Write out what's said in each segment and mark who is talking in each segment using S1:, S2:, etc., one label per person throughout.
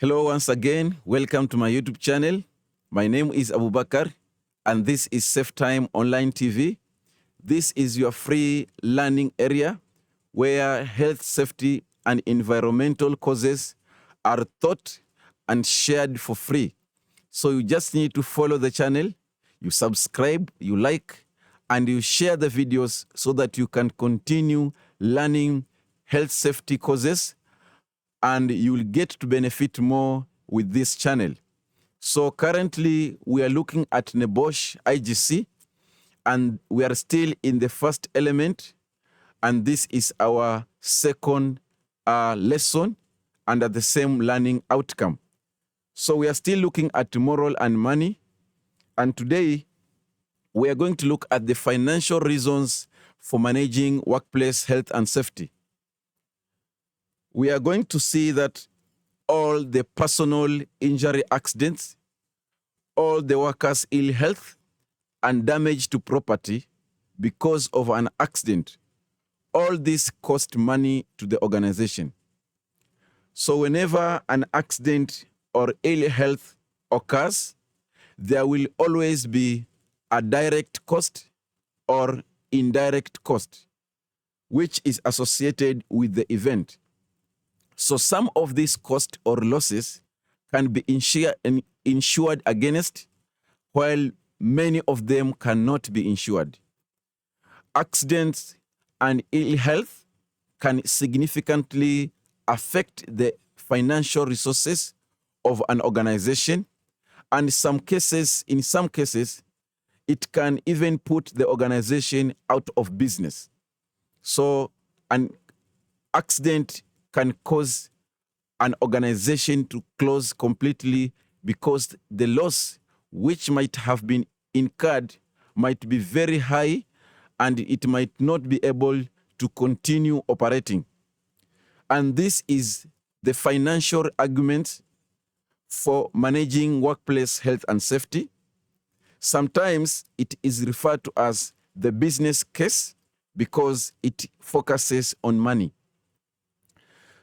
S1: Hello once again. Welcome to my YouTube channel. My name is Abu Bakar, and this is Safe Time Online TV. This is your free learning area where health, safety, and environmental causes are taught and shared for free. So you just need to follow the channel, you subscribe, you like, and you share the videos so that you can continue learning health safety causes and you will get to benefit more with this channel. So currently we are looking at Nebosh IGC, and we are still in the first element, and this is our second lesson under the same learning outcome. So we are still looking at moral and money, and today we are going to look at the financial reasons for managing workplace health and safety. We are going to see that all the personal injury accidents, all the workers' ill health, and damage to property because of an accident, all this cost money to the organization. So whenever an accident or ill health occurs, there will always be a direct cost or indirect cost, which is associated with the event. So some of these costs or losses can be insured against, while many of them cannot be insured. Accidents and ill health can significantly affect the financial resources of an organization, and in some cases, it can even put the organization out of business. So an accident can cause an organization to close completely because the loss which might have been incurred might be very high and it might not be able to continue operating. And this is the financial argument for managing workplace health and safety. Sometimes it is referred to as the business case because it focuses on money.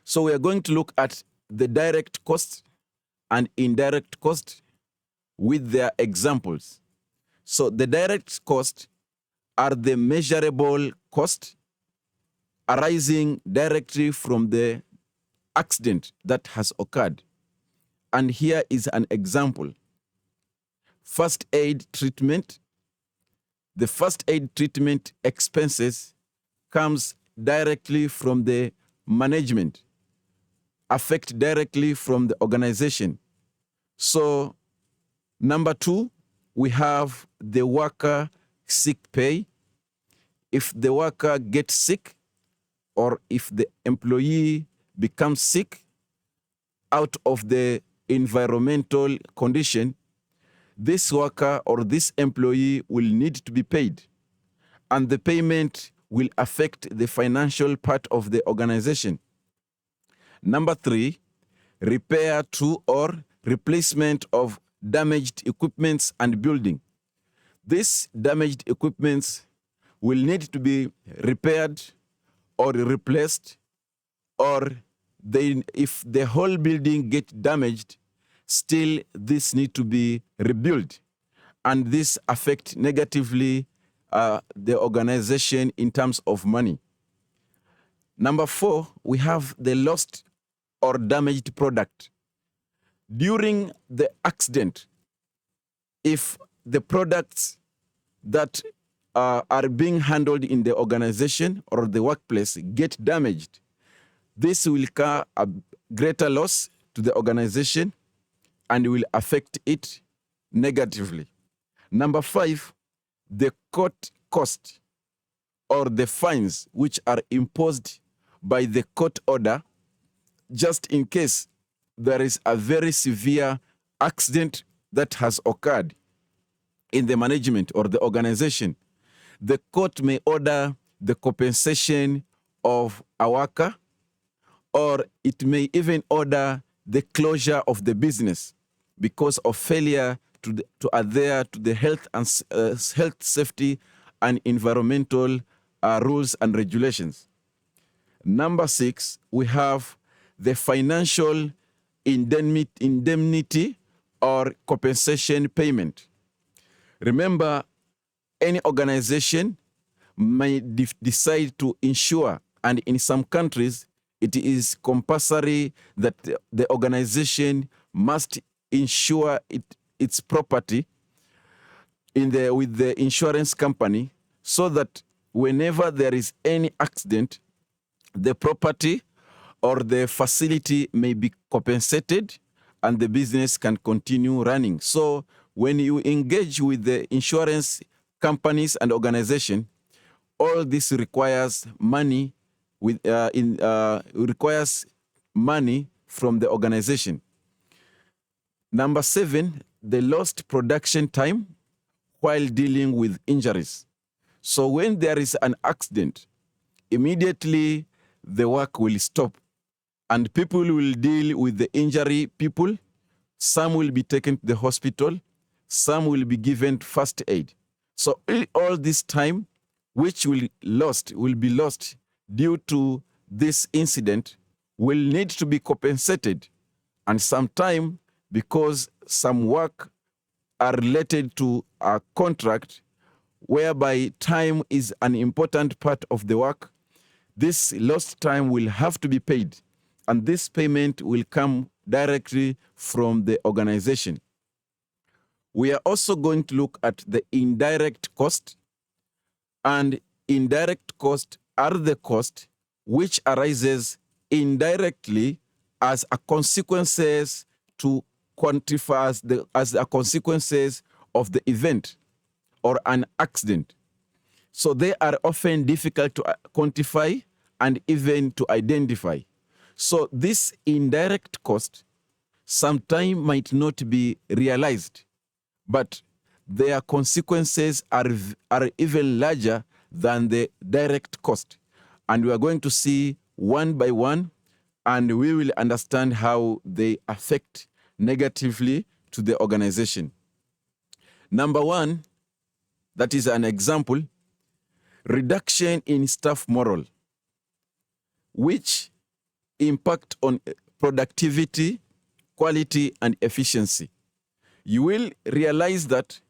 S1: So we are going to look at the direct cost and indirect cost with their examples. So the direct cost are the measurable cost arising directly from the accident that has occurred. And here is an example. First aid treatment. The first aid treatment expenses comes directly from the management, affect directly from the organization. So number two, we have the worker sick pay. If the worker gets sick or if the employee becomes sick out of the environmental condition, this worker or this employee will need to be paid, and the payment will affect the financial part of the organization. Number three, repair to or replacement of damaged equipments and building. These damaged equipments will need to be repaired or replaced, or if the whole building gets damaged, still this need to be rebuilt. And this affects negatively the organization in terms of money. Number four, we have the lost or damaged product. During the accident, if the products that are being handled in the organization or the workplace get damaged, this will cause a greater loss to the organization and will affect it negatively. Number five, the court cost or the fines which are imposed by the court order just in case there is a very severe accident that has occurred in the management or the organization. The court may order the compensation of a worker, or it may even order the closure of the business because of failure to adhere to the health and health safety and environmental rules and regulations. Number six, we have the financial indemnity or compensation payment. Remember, any organization may decide to insure, and in some countries, it is compulsory that the organization must insure its property with the insurance company, so that whenever there is any accident, the property or the facility may be compensated and the business can continue running. So when you engage with the insurance companies and organization, all this requires money requires money from the organization. Number 7, the lost production time while dealing with injuries. So when there is an accident, immediately the work will stop and people will deal with the injury people. Some will be taken to the hospital, some will be given first aid. So all this time, which will be lost due to this incident, will need to be compensated. And sometime, because some work are related to a contract whereby time is an important part of the work, this lost time will have to be paid. And this payment will come directly from the organization. We are also going to look at the indirect cost. And indirect costs are the cost which arises indirectly as a consequences to quantify as a consequences of the event or an accident. So they are often difficult to quantify and even to identify. So this indirect cost sometimes might not be realized, but their consequences are even larger than the direct cost. And we are going to see one by one, and we will understand how they affect negatively to the organization. Number 1, that is an example, reduction in staff morale, which impact on productivity, quality, and efficiency. You will realize that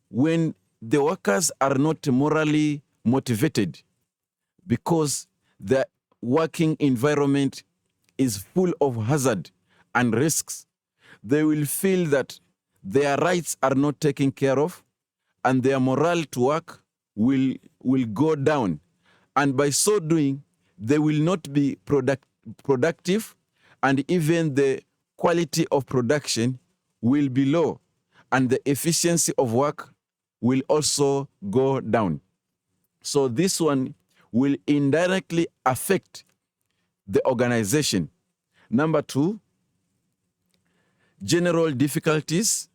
S1: when the workers are not morally motivated because the working environment is full of hazard and risks, they will feel that their rights are not taken care of and their morale to work will go down. And by so doing, they will not be productive, and even the quality of production will be low, and the efficiency of work will also go down. So this one will indirectly affect the organization. Number 2, general difficulties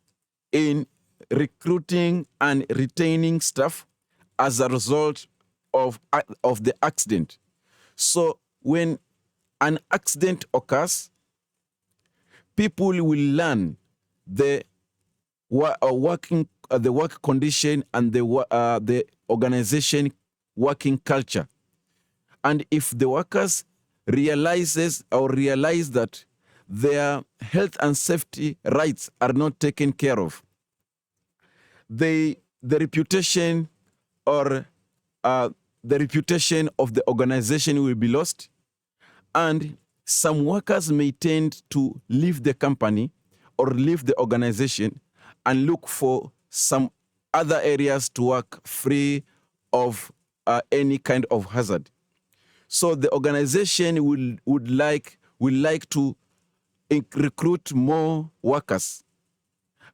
S1: in recruiting and retaining staff as a result of the accident. So when an accident occurs, people will learn the work condition and the organization working culture. And if the workers realize that their health and safety rights are not taken care of, the reputation or the reputation of the organization will be lost, and some workers may tend to leave the company or leave the organization and look for some other areas to work free of any kind of hazard. So the organization would like to recruit more workers,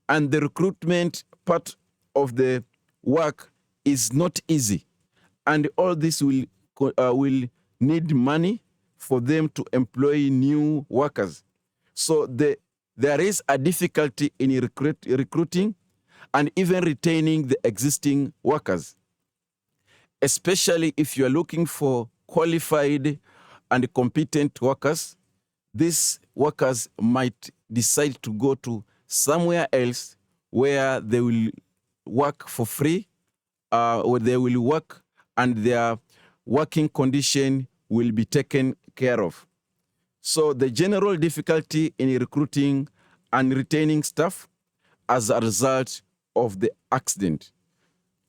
S1: and the recruitment part of the work is not easy, and all this will need money for them to employ new workers. So there is a difficulty in recruiting and even retaining the existing workers, especially if you are looking for qualified and competent workers. These workers might decide to go to somewhere else where they will work for free, or they will work and their working condition will be taken care of. So the general difficulty in recruiting and retaining staff as a result of the accident.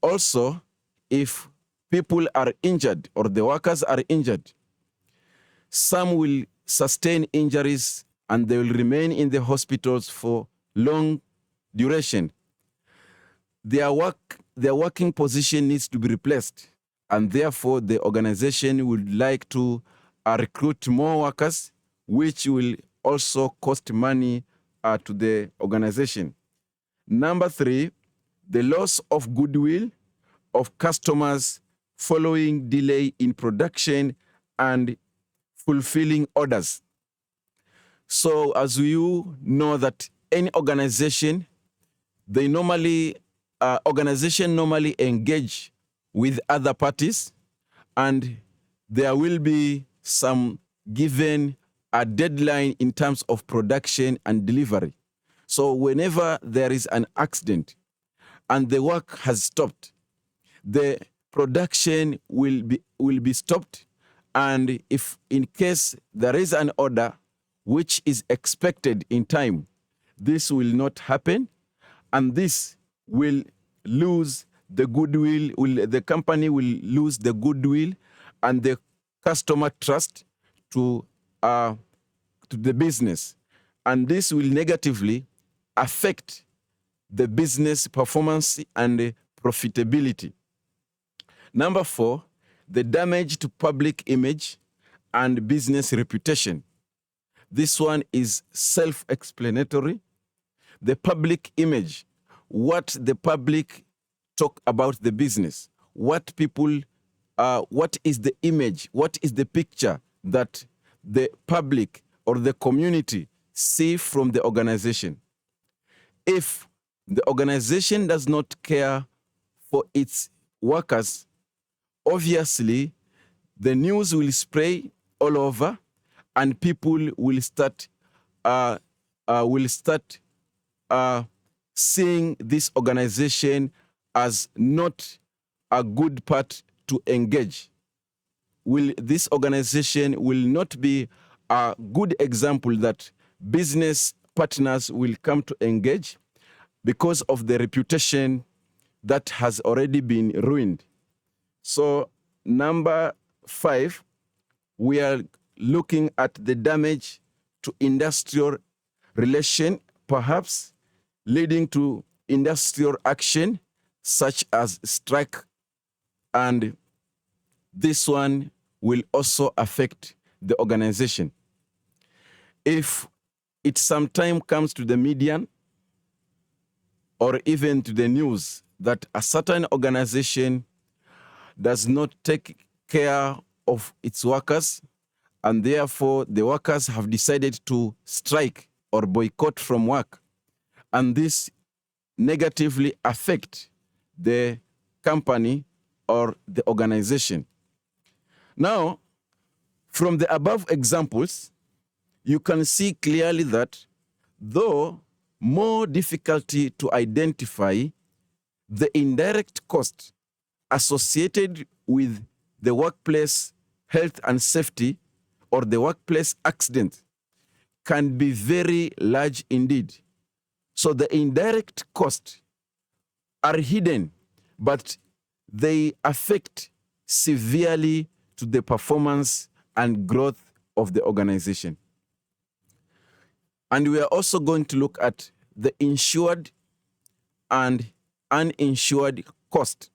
S1: Also, if people are injured or the workers are injured, some will sustain injuries and they will remain in the hospitals for long duration. Their working position needs to be replaced, and therefore the organization would like to recruit more workers, which will also cost money to the organization. Number 3, the loss of goodwill of customers following delay in production and fulfilling orders. So as you know that any organization, organization normally engage with other parties, and there will be some given a deadline in terms of production and delivery. So whenever there is an accident and the work has stopped, the production will be stopped, and if in case there is an order which is expected in time, this will not happen, and this will lose the goodwill, the company will lose the goodwill and the customer trust to the business, and this will negatively affect the business performance and profitability. Number 4, the damage to public image and business reputation. This one is self-explanatory. The public image, what the public talk about the business, what is the image, what is the picture that the public or the community see from the organization. If the organization does not care for its workers, obviously the news will spread all over, and people will start seeing this organization as not a good part to engage. This organization will not be a good example that business partners will come to engage because of the reputation that has already been ruined. So number 5, we are looking at the damage to industrial relation, perhaps leading to industrial action such as strike, and this one will also affect the organization. If it sometime comes to the media or even to the news that a certain organization does not take care of its workers, and therefore the workers have decided to strike or boycott from work, and this negatively affect the company or the organization. Now, from the above examples, you can see clearly that though more difficulty to identify the indirect cost associated with the workplace health and safety or the workplace accident can be very large indeed. So the indirect costs are hidden, but they affect severely to the performance and growth of the organization. And we are also going to look at the insured and uninsured cost.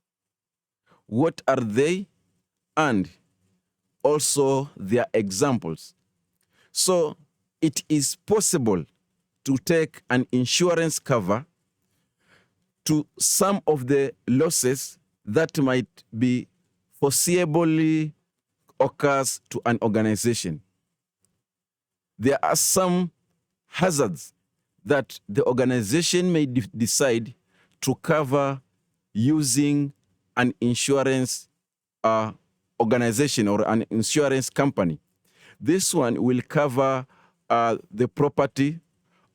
S1: What are they? And also their examples. So it is possible to take an insurance cover to some of the losses that might be foreseeably occurs to an organization. There are some hazards that the organization may decide to cover using an insurance organization or an insurance company. This one will cover the property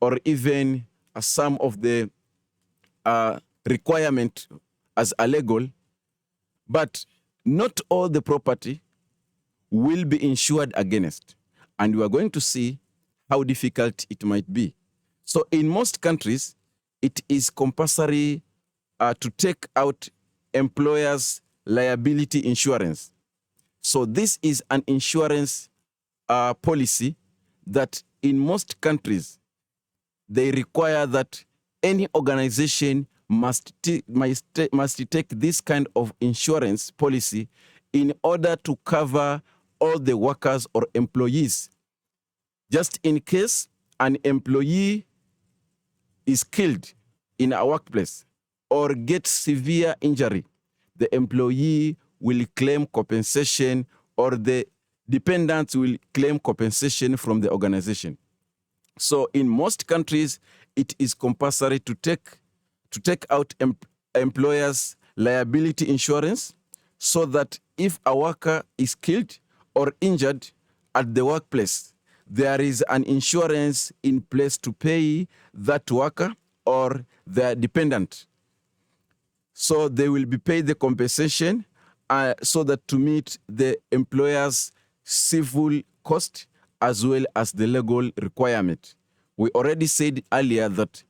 S1: or even some of the requirement as a legal, but not all the property will be insured against. And we are going to see how difficult it might be. So in most countries, it is compulsory to take out employers' liability insurance. So this is an insurance policy that in most countries, they require that any organization must take this kind of insurance policy in order to cover all the workers or employees. Just in case an employee is killed in a workplace or gets severe injury, the employee will claim compensation, or the dependents will claim compensation from the organization. So in most countries, it is compulsory to take out employers' liability insurance, so that if a worker is killed or injured at the workplace, there is an insurance in place to pay that worker or their dependent. So they will be paid the compensation so that to meet the employer's civil cost as well as the legal requirement. We already said earlier that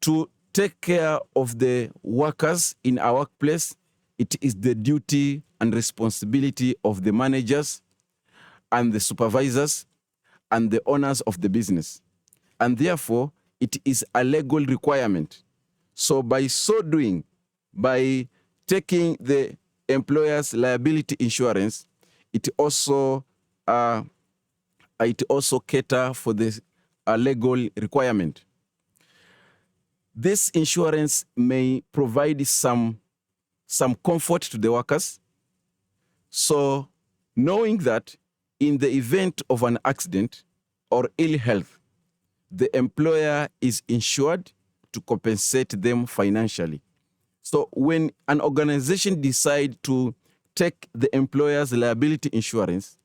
S1: to take care of the workers in our workplace, it is the duty and responsibility of the managers and the supervisors and the owners of the business. And therefore, it is a legal requirement. So by so doing, by taking the employer's liability insurance, it also cater for the legal requirement. This insurance may provide some comfort to the workers. So knowing that in the event of an accident or ill health, the employer is insured to compensate them financially. So when an organization decides to take the employer's liability insurance,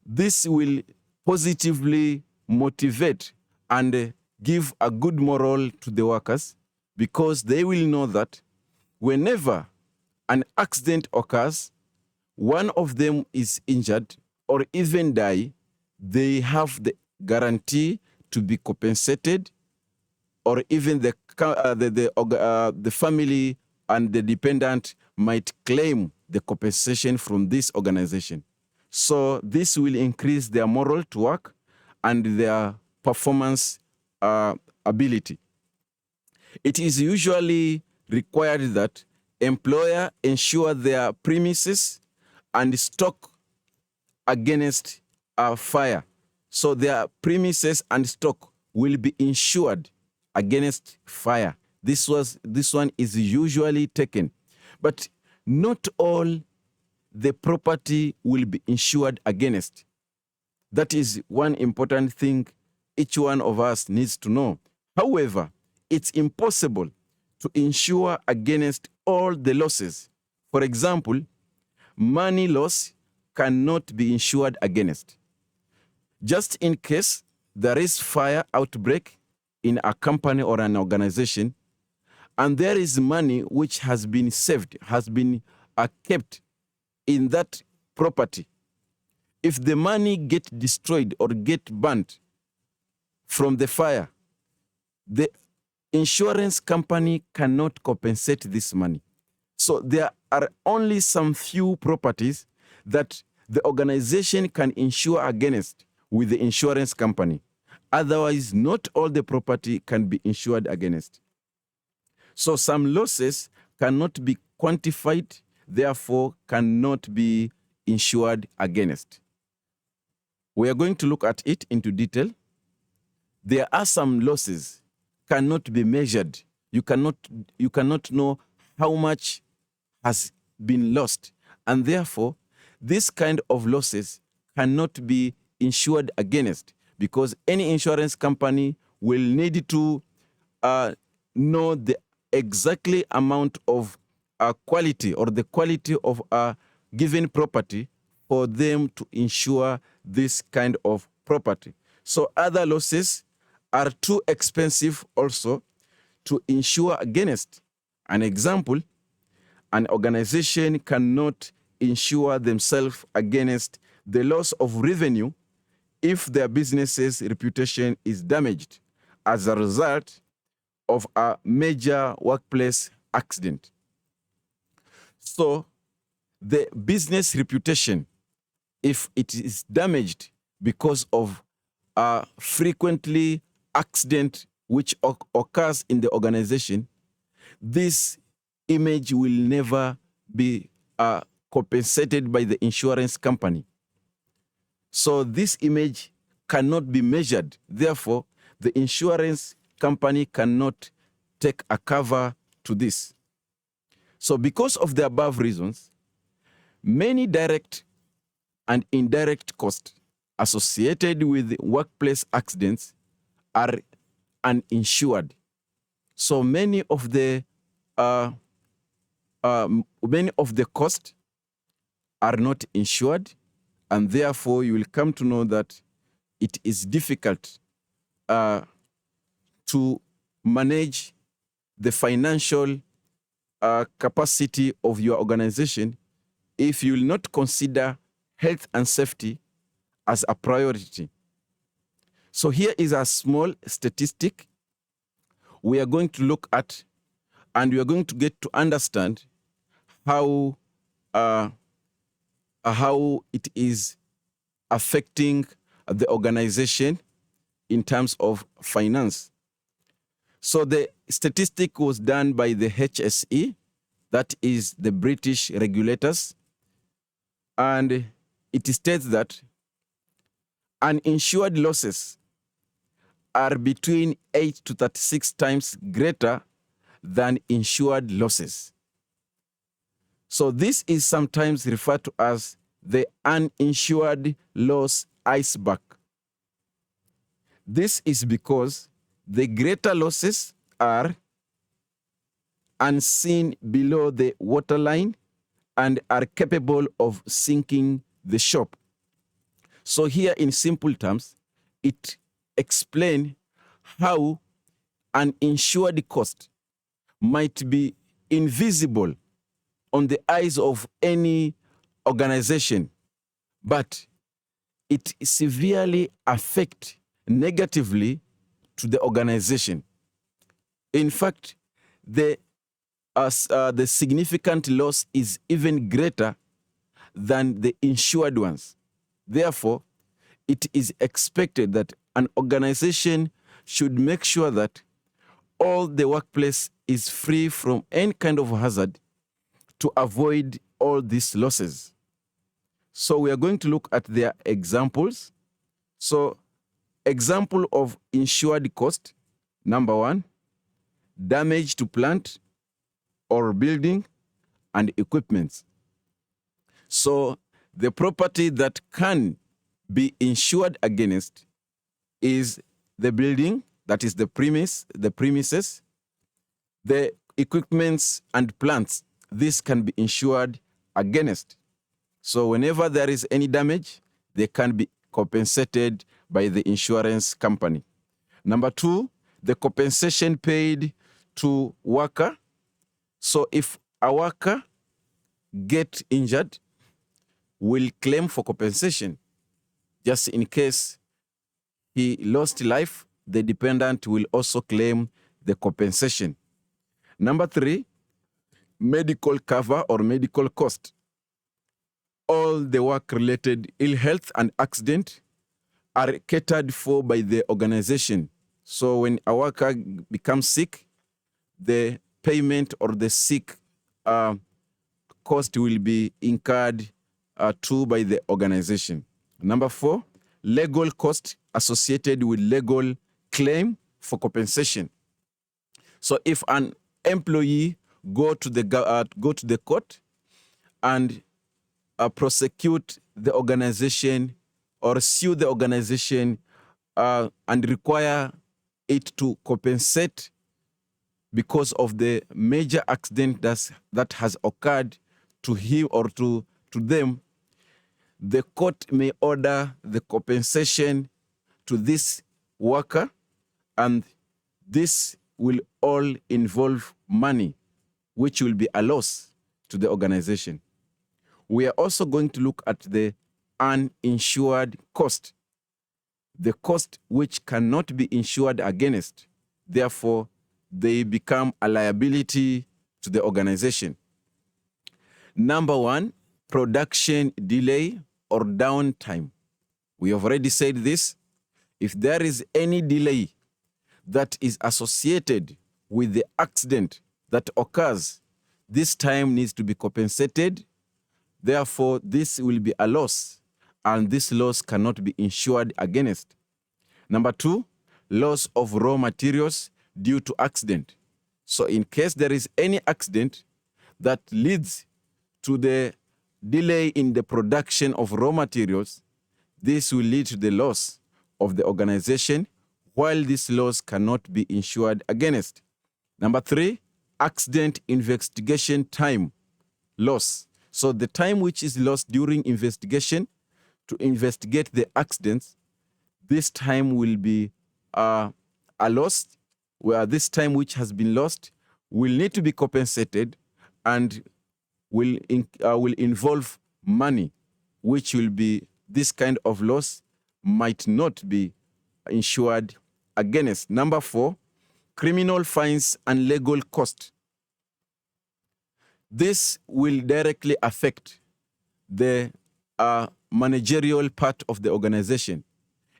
S1: this will positively motivate and give a good moral to the workers, because they will know that whenever an accident occurs, one of them is injured or even die, they have the guarantee to be compensated, or even the family and the dependent might claim the compensation from this organization. So this will increase their moral to work and their performance ability. It is usually required that employer ensure their premises and stock against fire. So their premises and stock will be insured against fire. This one is usually taken. But not all the property will be insured against. That is one important thing each one of us needs to know. However, it's impossible to insure against all the losses. For example, money loss cannot be insured against. Just in case there is fire outbreak in a company or an organization, and there is money which has been saved, has been kept in that property. If the money gets destroyed or get burnt from the fire, the insurance company cannot compensate this money. So there are only some few properties that the organization can insure against with the insurance company. Otherwise, not all the property can be insured against. So some losses cannot be quantified, therefore cannot be insured against. We are going to look at it into detail. There are some losses cannot be measured. You cannot know how much has been lost, and therefore this kind of losses cannot be insured against, because any insurance company will need to know the exactly amount of quality or the quality of a given property for them to insure this kind of property. So other losses are too expensive also to insure against. An example, an organization cannot insure themselves against the loss of revenue if their business's reputation is damaged as a result of a major workplace accident. So the business reputation, if it is damaged because of a frequently accident which occurs in the organization, this image will never be compensated by the insurance company. So this image cannot be measured. Therefore, the insurance company cannot take a cover to this. So because of the above reasons, many direct and indirect costs associated with workplace accidents are uninsured. So many of the costs are not insured, and therefore you will come to know that it is difficult to manage the financial capacity of your organization if you will not consider health and safety as a priority. So here is a small statistic we are going to look at, and we are going to get to understand how it is affecting the organization in terms of finance. So the statistic was done by the HSE, that is the British regulators, and it states that uninsured losses are between 8 to 36 times greater than insured losses. So this is sometimes referred to as the uninsured loss iceberg. This is because the greater losses are unseen below the waterline and are capable of sinking the shop. So here in simple terms, it explains how an insured cost might be invisible on the eyes of any organization, but it severely affects negatively to the organization. In fact, the significant loss is even greater than the insured ones. Therefore, it is expected that an organization should make sure that all the workplace is free from any kind of hazard to avoid all these losses. So we are going to look at their examples. So example of insured cost, number one, damage to plant or building and equipment. So the property that can be insured against is the building, that is the premises, the equipments and plants. This can be insured against. So whenever there is any damage, they can be compensated by the insurance company. Number two, the compensation paid to worker. So if a worker get injured, will claim for compensation. Just in case he lost life, the dependent will also claim the compensation. Number three, medical cover or medical cost. All the work-related ill health and accident are catered for by the organization. So when a worker becomes sick, the payment or the sick cost will be incurred too by the organization. Number four, legal cost associated with legal claim for compensation. So if an employee go to the court and prosecute the organization or sue the organization and require it to compensate because of the major accident that has occurred to him or to them, the court may order the compensation to this worker, and this will all involve money, which will be a loss to the organization. We are also going to look at the uninsured cost, the cost which cannot be insured against. Therefore, they become a liability to the organization. Number one, production delay or downtime. We have already said this. If there is any delay that is associated with the accident that occurs, this time needs to be compensated. Therefore, this will be a loss, and this loss cannot be insured against. Number two, loss of raw materials due to accident. So in case there is any accident that leads to the delay in the production of raw materials, this will lead to the loss of the organization, while this loss cannot be insured against. Number three, accident investigation time loss. So the time which is lost during investigation to investigate the accidents, this time will be a loss, where this time which has been lost will need to be compensated and will involve money, which will be, this kind of loss might not be insured against. Number four, criminal fines and legal cost. This will directly affect the managerial part of the organization.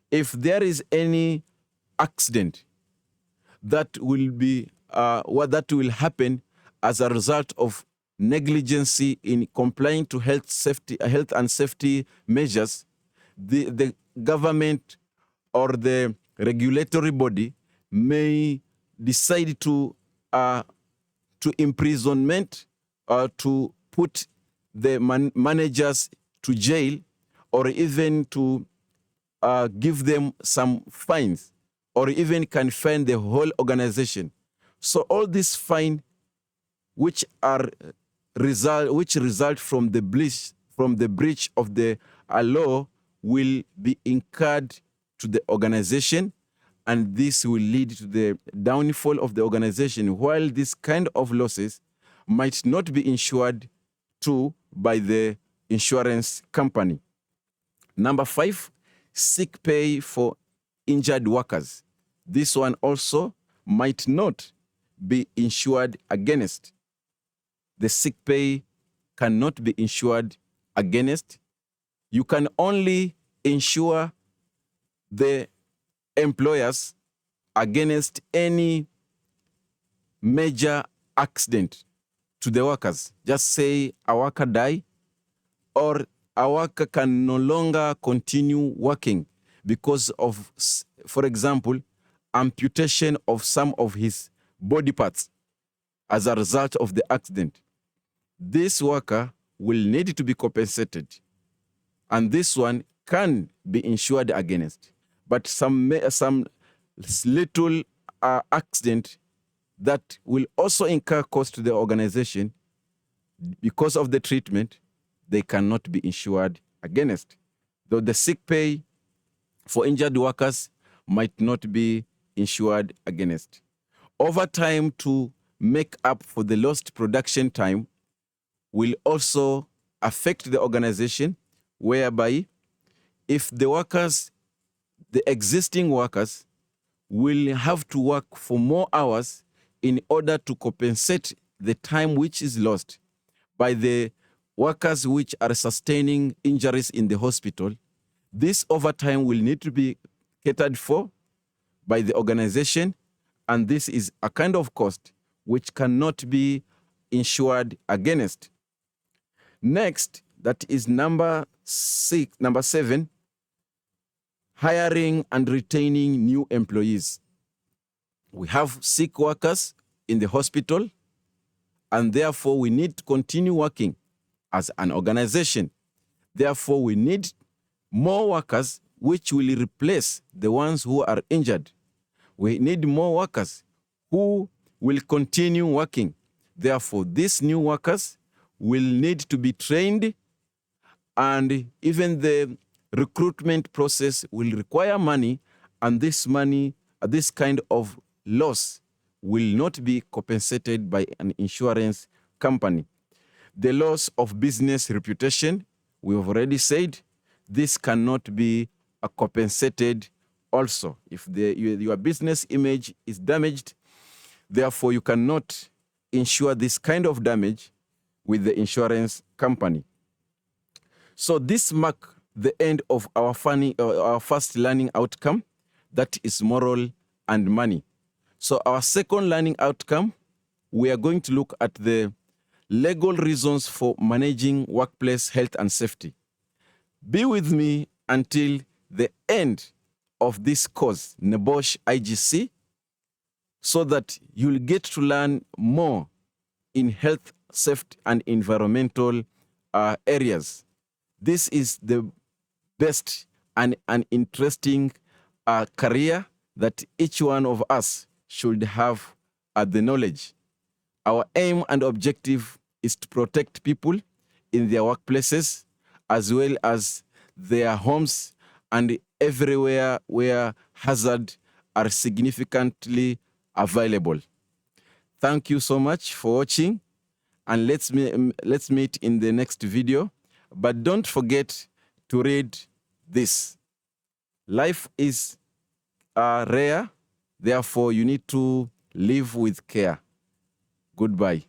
S1: If there is any accident that will be that will happen as a result of negligence in complying to health and safety measures, the government or the regulatory body may decide to imprisonment or to put the managers to jail, or even to give them some fines, or even can fine the whole organization. So all these fines which result from the breach of the law will be incurred to the organization, and this will lead to the downfall of the organization, while this kind of losses might not be insured to by the insurance company. Number five, sick pay for injured workers. This one also might not be insured against. The sick pay cannot be insured against. You can only insure the employers against any major accident to the workers. Just say a worker die, or a worker can no longer continue working because of, for example, amputation of some of his body parts as a result of the accident. This worker will need to be compensated, and this one can be insured against. But some little accident that will also incur cost to the organization because of the treatment, they cannot be insured against. Though the sick pay for injured workers might not be insured against. Overtime to make up for the lost production time will also affect the organization, whereby if the existing workers will have to work for more hours in order to compensate the time which is lost by the workers which are sustaining injuries in the hospital, this overtime will need to be catered for by the organization, and this is a kind of cost which cannot be insured against. Next, that is number seven, hiring and retaining new employees. We have sick workers in the hospital, and therefore we need to continue working as an organization. Therefore, we need more workers which will replace the ones who are injured. We need more workers who will continue working. Therefore, these new workers will need to be trained, and even the recruitment process will require money, and this money, this kind of loss will not be compensated by an insurance company. The loss of business reputation, we have already said, this cannot be compensated also. If your business image is damaged, therefore you cannot insure this kind of damage with the insurance company. So this marks the end of our first learning outcome, that is moral and money. So our second learning outcome, we are going to look at the legal reasons for managing workplace health and safety. Be with me until the end of this course, NEBOSH IGC, so that you'll get to learn more in health, safety, and environmental areas. This is the best and an interesting career that each one of us should have the knowledge. Our aim and objective is to protect people in their workplaces as well as their homes and everywhere where hazards are significantly available. Thank you so much for watching, and let's meet in the next video. But don't forget to read this. Life is rare, therefore you need to live with care. Goodbye.